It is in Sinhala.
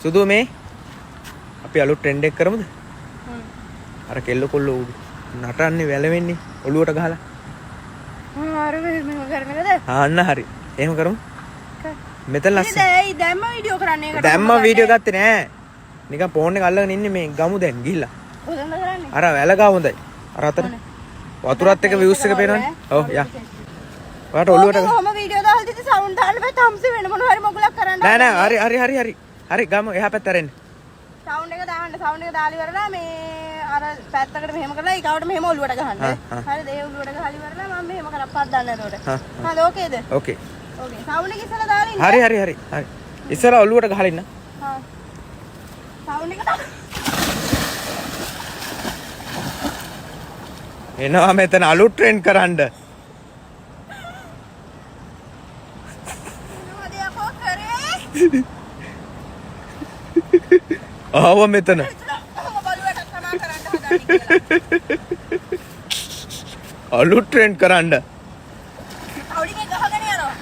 සුදු මේ අපි අලුත් ට්‍රෙන්ඩ් එක කරමුද? අර කෙල්ල කොල්ල නටන්නේ වැලවෙන්නේ ඔළුවට ගහලා. අර මෙහෙම කරන්නද? අන්න හරි. එහෙම කරමු. මෙතන ලස්සන. ඒ දැම්ම වීඩියෝ කරන්නේ ඒකට. දැම්ම වීඩියෝ ගත්තේ නෑ. නිකන් ෆෝන් එක අල්ලගෙන ඉන්නේ මේ ගමු දැන් ගිහිල්ලා. කොහෙන්ද කරන්නේ? අර වැල ගා හොඳයි. අර අතන. වතුරත් එක views එක පේනවනේ. ඔව් යා. ඔයාට ඔළුවට කොහොම වීඩියෝ දාලා තියදී සවුන්ඩ් දාන්න බෑ තම්සි වෙන මොන හරි මොකලක් කරන්න. නෑ නෑ හරි. හරි ගමු එහා පැත්ත අරෙන්න. සවුන්ඩ් එක දාන්න සවුන්ඩ් එක දාලා ඉවරලා මේ අර පැත්තකට මෙහෙම කරලා ඊගාවට මෙහෙම ඔළුවට ගහන්න. හරිද? ඒ ඔළුවට ගහලා ඉවරලා මම මෙහෙම කරප්පක් දාන්න එතකොට. හරි ඕකේද? ඕකේ. ඕකේ. සවුන්ඩ් එක ඉස්සලා දාලා ඉන්න. හරි. ඉස්සරහ ඔළුවට ගහලා ඉන්න. හා. සවුන්ඩ් එක දාන්න. එනවා මෙතන අලුත් ට්‍රෙන්ඩ් කරන්න. මොනවද යකෝ කරේ? ආව මෙතන. බලුවට තමා කරන්න හදන්නේ කියලා. අලුත් ට්‍රෙන්ඩ් කරන්න. අවුලිගේ ගහගෙන යනවා.